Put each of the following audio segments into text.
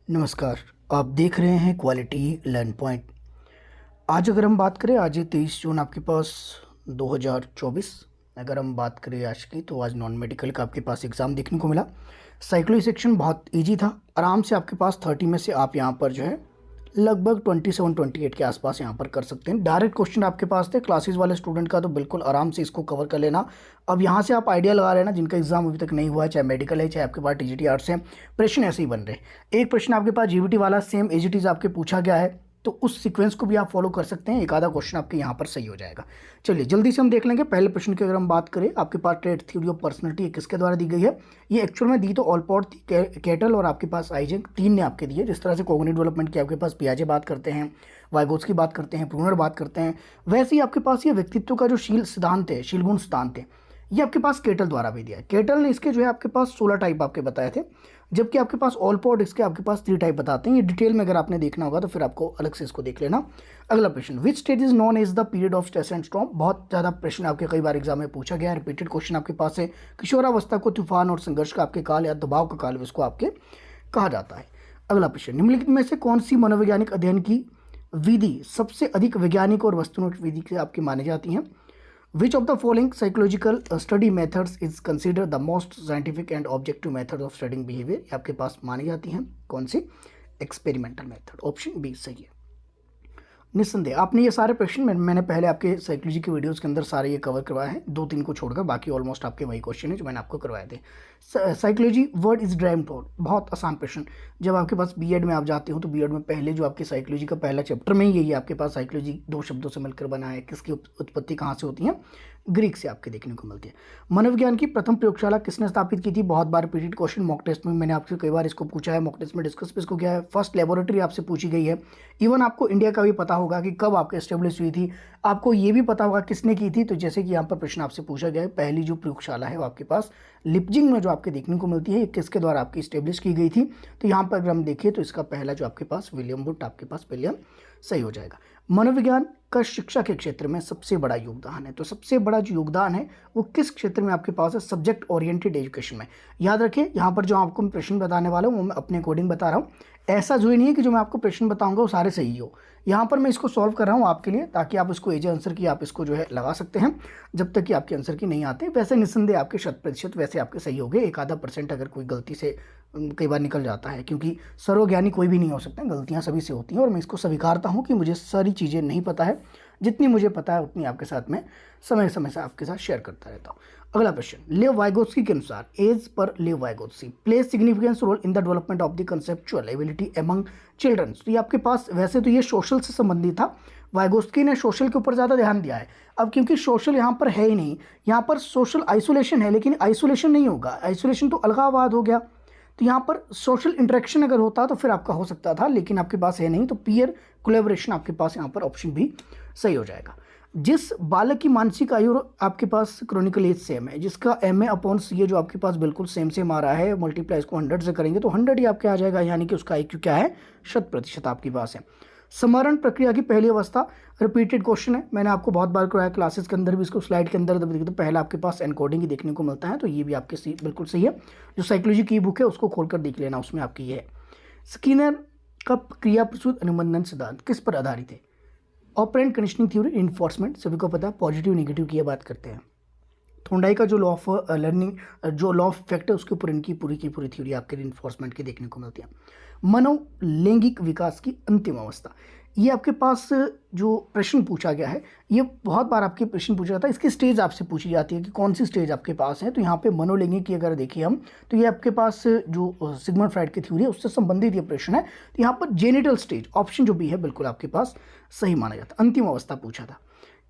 नमस्कार। आप देख रहे हैं क्वालिटी लर्न पॉइंट। आज अगर हम बात करें, आज 23 जून आपके पास 2024। अगर हम बात करें आज की, तो आज नॉन मेडिकल का आपके पास एग्ज़ाम देखने को मिला। साइकोलॉजी सेक्शन बहुत इजी था, आराम से आपके पास 30 में से आप यहाँ पर जो है लगभग 27-28 के आसपास यहाँ पर कर सकते हैं। डायरेक्ट क्वेश्चन आपके पास थे क्लासेस वाले स्टूडेंट का, तो बिल्कुल आराम से इसको कवर कर लेना। अब यहाँ से आप आइडिया लगा लेना, जिनका एग्जाम अभी तक नहीं हुआ है, चाहे मेडिकल है चाहे आपके पास टीजीटी आर्ट्स है, प्रश्न ऐसे ही बन रहे हैं। एक प्रश्न आपके पास जीबीटी वाला सेम एज इट इज आपके पूछा गया है, तो उस सीक्वेंस को भी आप फॉलो कर सकते हैं। एक आधा क्वेश्चन आपके यहाँ पर सही हो जाएगा। चलिए जल्दी से हम देख लेंगे। पहले प्रश्न की अगर हम बात करें, आपके पास ट्रेड थ्योरी ऑफ पर्सनैलिटी किसके द्वारा दी गई है। ये एक्चुअल में दी तो ऑलपॉट थी, कैटल और आपके पास आइजेंक, तीन ने आपके दिए। जिस तरह से कॉग्निटिव डेवलपमेंट की आपके पास पियाजे बात करते हैं, वाइगोत्स्की बात करते हैं, ब्रूनर बात करते हैं, वैसे ही आपके पास ये व्यक्तित्व का जो शील सिद्धांत है, शीलगुण सिद्धांत है, ये आपके पास केटल द्वारा भी दिया है। केटल ने इसके जो है आपके पास 16 टाइप आपके बताए थे, जबकि आपके पास ऑलपॉट इसके आपके पास 3 टाइप बताते हैं। ये डिटेल में अगर आपने देखना होगा तो फिर आपको अलग से इसको देख लेना। अगला प्रश्न, which stage is known as the period of stress and storm. बहुत ज़्यादा प्रश्न आपके कई बार एग्जाम में पूछा गया है, रिपीटेड क्वेश्चन आपके पास है। किशोरावस्था को तूफान और संघर्ष का आपके काल या दबाव का काल इसको आपके कहा जाता है। अगला प्रश्न, निम्नलिखित में से कौन सी मनोवैज्ञानिक अध्ययन की विधि सबसे अधिक वैज्ञानिक और वस्तुनिष्ठ विधि से आपकी मानी जाती हैं। Which of the following psychological study methods is considered the most scientific and objective method of studying behavior। ये आपके पास मानी जाती हैं कौन सी? एक्सपेरिमेंटल मेथड, ऑप्शन बी सही है। निस्संदेह आपने ये सारे प्रश्न मैंने पहले आपके साइकोलॉजी के वीडियोस के अंदर सारे ये कवर करवाए हैं, 2-3 को छोड़कर बाकी ऑलमोस्ट आपके वही क्वेश्चन है जो मैंने आपको करवाए थे। Psychology word is drive taught, बहुत आसान प्रश्न। जब आपके पास बीएड में आप जाते हो तो बीएड में पहले जो आपके साइकोलॉजी का पहला चैप्टर में ही यही आपके पास साइकोलॉजी 2 शब्दों से मिलकर बना है। किसकी उत्पत्ति कहाँ से होती है? ग्रीक से आपके देखने को मिलती है। मनोविज्ञान की प्रथम प्रयोगशाला किसने स्थापित की थी? बहुत बार रिपीटेड क्वेश्चन मॉक टेस्ट में मैंने आपसे कई बार इसको पूछा है, मॉक टेस्ट में डिस्कस भी इसको किया है। फर्स्ट लेबोरेटरी आपसे पूछी गई है। इवन आपको इंडिया का भी पता होगा कि कब आपके एस्टेब्लिश हुई थी, आपको ये भी पता होगा किसने की थी। तो जैसे कि यहाँ पर प्रश्न आपसे पूछा गया है, पहली जो प्रयोगशाला है वो आपके पास लिपजिंग में जो आपके देखने को मिलती है, ये किसके द्वारा आपकी इस्टेब्लिश की गई थी? तो यहाँ पर अगर हम देखें तो इसका पहला जो आपके पास विलियम वुड आपके पास विलियम सही हो जाएगा। मनोविज्ञान का शिक्षा के क्षेत्र में सबसे बड़ा योगदान है, तो सबसे बड़ा जो योगदान है वो किस क्षेत्र में आपके पास है? सब्जेक्ट ओरिएंटेड एजुकेशन में। याद रखिए, यहाँ पर जो आपको मैं प्रश्न बताने वाला हूँ वो मैं अपने अकॉर्डिंग बता रहा हूँ। ऐसा जो ही नहीं है कि जो मैं आपको प्रश्न बताऊंगा वो सारे सही हो। यहाँ पर मैं इसको सॉल्व कर रहा हूँ आपके लिए, ताकि आप इसको एज आंसर की आप इसको जो है लगा सकते हैं जब तक कि आपके आंसर की नहीं आते। वैसे निस्संदेह आपके 100% वैसे आपके सही हो गए। एक आधा % अगर कोई गलती से कई बार निकल जाता है, क्योंकि सर्वज्ञानी कोई भी नहीं हो सकता, गलतियाँ सभी से होती हैं। और मैं इसको स्वीकारता हूँ कि मुझे सारी चीज़ें नहीं पता है, जितनी मुझे पता है उतनी आपके साथ में समय समय से आपके साथ शेयर करता रहता हूँ। अगला प्रश्न, लेव वाइगोत्स्की के अनुसार as per Lev Vygotsky play significance role in the development of the conceptual ability among children. तो ये आपके पास वैसे तो ये सोशल से संबंधित था, वाइगोत्स्की ने सोशल के ऊपर ज़्यादा ध्यान दिया है। अब क्योंकि सोशल यहाँ पर है ही नहीं, यहाँ पर सोशल आइसोलेशन है, लेकिन आइसोलेशन नहीं होगा, आइसोलेशन तो अलगाववाद हो गया। तो यहाँ पर सोशल इंटरेक्शन अगर होता तो फिर आपका हो सकता था, लेकिन आपके पास है नहीं, तो पीयर कोलैबोरेशन आपके पास यहाँ पर ऑप्शन भी सही हो जाएगा। जिस बालक की मानसिक आयु आपके पास क्रोनिकल एज सेम है, जिसका MA/CA जो आपके पास बिल्कुल सेम आ रहा है, मल्टीप्लाई इसको 100 से करेंगे तो 100 ही आपके आ जाएगा, यानी कि उसका IQ क्या है? 100% आपके पास है। स्मरण प्रक्रिया की पहली अवस्था, रिपीटेड क्वेश्चन है, मैंने आपको बहुत बार कराया क्लासेस के अंदर भी, इसको स्लाइड के अंदर देखिए तो पहला आपके पास एनकोडिंग ही देखने को मिलता है, तो ये भी आपके बिल्कुल सही है। जो साइकोलॉजी की बुक है उसको खोलकर देख लेना, उसमें आपकी ये है। स्किनर का क्रिया प्रसूत अनुबंधन सिद्धांत किस पर आधारित है? ऑपरेंट कंडीशनिंग थ्योरी, इन्फोर्समेंट, सभी को पता है पॉजिटिव नेगेटिव की बात करते हैं। थोंडाई का जो लॉ ऑफ लर्निंग, जो लॉ ऑफ इफेक्ट है, उसके ऊपर इनकी पूरी की पूरी थ्योरी आपके इन्फोर्समेंट की देखने को मिलती है। मनोलैंगिक विकास की अंतिम अवस्था, ये आपके पास जो प्रश्न पूछा गया है, ये बहुत बार आपके प्रश्न पूछा जाता है, इसकी स्टेज आपसे पूछी जाती है कि कौन सी स्टेज आपके पास है। तो यहाँ पे मनोलैंगिक की अगर देखिए हम, तो ये आपके पास जो सिगमंड फ्राइड की थ्योरी है उससे संबंधित ये प्रश्न है। तो यहाँ पर जेनिटल स्टेज ऑप्शन जो भी है बिल्कुल आपके पास सही माना जाता है। अंतिम अवस्था पूछा था,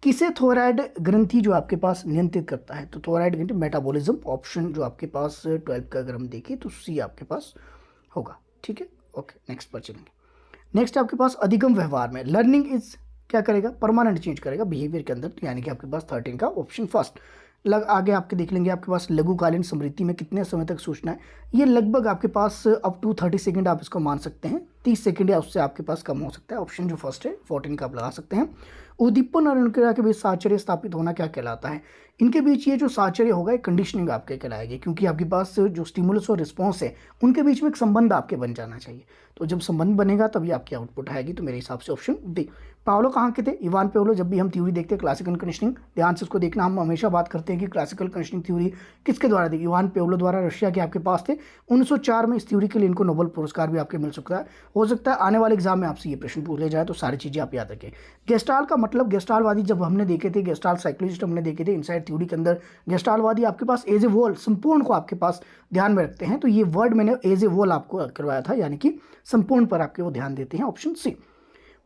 किसे थायराइड ग्रंथि जो आपके पास नियंत्रित करता है? तो थायराइड ग्रंथि मेटाबॉलिज्म, ऑप्शन जो आपके पास 12 का अगर हम देखें तो सी आपके पास होगा। ठीक है, ओके, नेक्स्ट पर चलेंगे। नेक्स्ट आपके पास अधिगम व्यवहार में लर्निंग इज क्या करेगा? परमानेंट चेंज करेगा बिहेवियर के अंदर, यानी कि आपके पास 13 का ऑप्शन फर्स्ट। आगे आपके देख लेंगे, आपके पास लघुकालीन स्मृति में कितने समय तक सूचना है? ये लगभग आपके पास अप टू 30 सेकंड आप इसको मान सकते हैं, 30 सेकंड या उससे आपके पास कम हो सकता है। ऑप्शन जो फर्स्ट है 14 का आप लगा सकते हैं। उद्दीपन और अनुक्रिया के बीच साहचर्य स्थापित होना क्या कहलाता है? इनके बीच ये जो साहचर्य होगा एक कंडीशनिंग आपके कहलाएगी, क्योंकि आपके पास जो स्टिमुलस और रिस्पॉन्स है उनके बीच में एक संबंध आपके बन जाना चाहिए। तो जब संबंध बनेगा तभी आपकी आउटपुट आएगी। तो मेरे हिसाब से ऑप्शन डी। पावलो कहाँ के थे? Ivan Pavlov. जब भी हम थ्योरी देखते हैं क्लासिकल कंडीशनिंग, ध्यान से उसको देखना, हम हमेशा बात करते हैं कि क्लासिकल कंडीशनिंग थ्योरी किसके द्वारा दी? इवान पावलो द्वारा, रशिया के आपके पास थे। 1904 में इस थ्योरी के लिए इनको नोबेल पुरस्कार भी आपके मिल सकता है। हो सकता है आने वाले एग्जाम में आपसे ये प्रश्न पूछ लिया जाए, तो सारी चीज़ें आप याद रखें। गेस्टाल्ट का मतलब, गेस्टाल्टवादी जब हमने देखे थे, गेस्टाल्ट साइकोलॉजिस्ट हमने देखे थे इनसाइड थ्योरी के अंदर, गेस्टाल्टवादी आपके पास एज ए वोल, संपूर्ण को आपके पास ध्यान में रखते हैं। तो ये वर्ड मैंने एज ए वोल आपको करवाया था, यानी कि संपूर्ण पर आपके वो ध्यान देते हैं। Option C.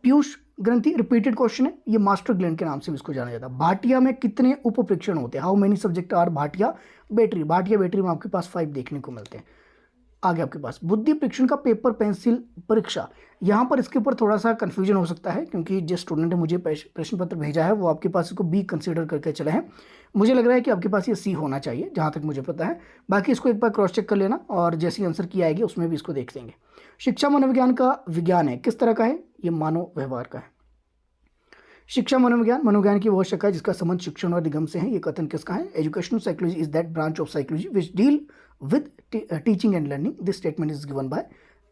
पीयूष ग्रंथि, रिपीटेड क्वेश्चन है, ये मास्टर ग्लैंड के नाम से भी इसको जाना जाता है। भाटिया में कितने उप परीक्षण होते हैं? How many subject are Bhatia battery? Bhatia battery में आपके पास 5 देखने को मिलते हैं। आगे आपके पास बुद्धि परीक्षण का पेपर पेंसिल परीक्षा, यहाँ पर इसके ऊपर थोड़ा सा कंफ्यूजन हो सकता है, क्योंकि जिस स्टूडेंट ने मुझे प्रश्न पत्र भेजा है वो आपके पास इसको बी कंसीडर करके चले हैं। मुझे लग रहा है कि आपके पास ये सी होना चाहिए, जहाँ तक मुझे पता है। बाकी इसको एक बार क्रॉस चेक कर लेना, और जैसी आंसर की आएगी उसमें भी इसको देख लेंगे। शिक्षा मनोविज्ञान का विज्ञान है, किस तरह का है? ये मानव व्यवहार का है। शिक्षा मनोविज्ञान, मनोविज्ञान की वो शाखा है जिसका संबंध शिक्षण और निगम से है। ये कथन किसका है? Educational psychology is that branch of psychology which deal with teaching and learning. This statement is given by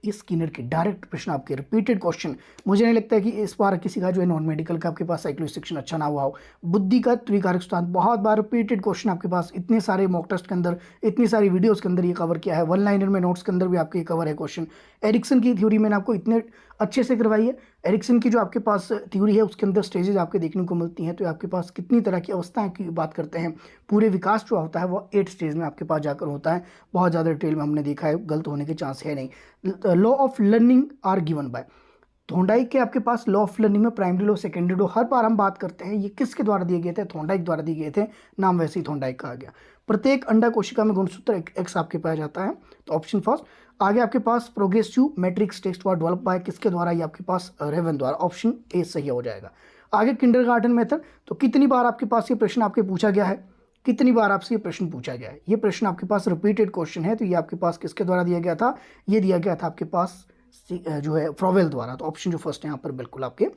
Skinner की। डायरेक्ट प्रश्न आपके, रिपीटेड क्वेश्चन। मुझे नहीं लगता है कि इस बार किसी का जो है नॉन मेडिकल का आपके पास साइकोलॉजी सेक्शन अच्छा ना हुआ हो। बुद्धि का त्रिकारक सिद्धांत, बहुत बार रिपीटेड क्वेश्चन आपके पास, इतने सारे मॉक टेस्ट के अंदर, इतनी सारी वीडियोस के अंदर ये कवर किया है। वन लाइनर में नोट्स के अंदर भी आपके कवर है क्वेश्चन। एरिक्सन की थ्योरी मैंने आपको इतने अच्छे से करवाई है। एरिक्सन की जो आपके पास थ्योरी है उसके अंदर स्टेजेस आपके देखने को मिलती हैं। तो आपके पास कितनी तरह की अवस्थाएं की बात करते हैं। पूरे विकास जो होता है वो 8 स्टेज में आपके पास जाकर होता है। बहुत ज़्यादा डिटेल में हमने देखा है, गलत होने के चांस है नहीं। Law of learning are given by Thorndike के आपके पास लॉ ऑफ लर्निंग में प्राइमरी लॉ, सेकेंडरी लॉ हर बार हम बात करते हैं। ये किसके द्वारा दिए गए थे? थॉर्नडाइक द्वारा दिए गए थे, नाम वैसे ही थॉर्नडाइक कहा गया। प्रत्येक अंडा कोशिका में गुणसूत्र एक्स आपके पाया जाता है, तो ऑप्शन फर्स्ट। आगे आपके पास progressive matrix text were develop by किसके द्वारा? ये आपके पास रेवन द्वारा, ऑप्शन ए सही हो जाएगा। आगे किंडरगार्टन मेथड, तो कितनी बार आपके पास ये प्रश्न आपके पूछा गया है? कितनी बार आपसे ये प्रश्न पूछा गया है? ये प्रश्न आपके पास रिपीटेड क्वेश्चन है। तो ये आपके पास किसके द्वारा दिया गया था? ये दिया गया था आपके पास जो है फ्रॉवेल द्वारा। तो ऑप्शन जो फर्स्ट है यहाँ पर बिल्कुल आपके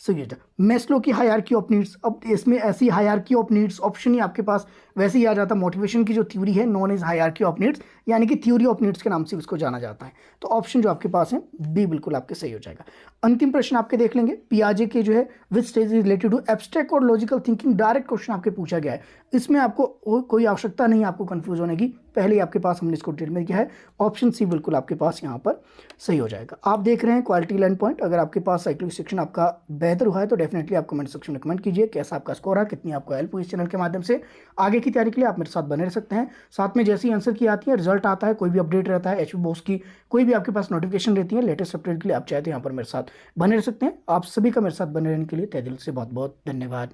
सही है। मैस्लो की हायरार्की ऑफ नीड्स, अब इसमें ऐसी हायरार्की ऑफ नीड्स ऑप्शन ही आपके पास वैसे ही आ जाता। मोटिवेशन की जो थ्योरी है non is hierarchy of needs, यानी कि थ्योरी ऑफ नीड्स के नाम से इसको जाना जाता है। तो ऑप्शन जो आपके पास है बी बिल्कुल आपके सही हो जाएगा। अंतिम प्रश्न आपके देख लेंगे। पियाजे के जो है which stage is related to abstract और लॉजिकल थिंकिंग, डायरेक्ट क्वेश्चन आपके पूछा गया है। इसमें आपको कोई आवश्यकता नहीं आपको कंफ्यूज होने की, पहले आपके पास हमने इसको डिटेल में किया है। ऑप्शन सी बिल्कुल आपके पास यहाँ पर सही हो जाएगा। आप देख रहे हैं क्वालिटी लर्न पॉइंट। अगर आपके पास साइकोलॉजी सेक्शन आपका बेहतर हुआ है तो डेफिनेटली आप कमेंट सेक्शन में कमेंट कीजिए कैसा आपका स्कोर है, कितनी आपको हेल्प हुई इस चैनल के माध्यम से। आगे की तैयारी के लिए आप मेरे साथ बने रह सकते हैं। साथ में जैसी आंसर की आती है, रिजल्ट आता है, कोई भी अपडेट रहता है, एचपी बॉक्स की कोई भी आपके पास नोटिफिकेशन रहती है लेटेस्ट अपडेट के लिए, आप चाहे तो यहाँ पर मेरे साथ बने रह सकते हैं। आप सभी का मेरे साथ बने रहने के लिए तहे दिल से बहुत बहुत धन्यवाद।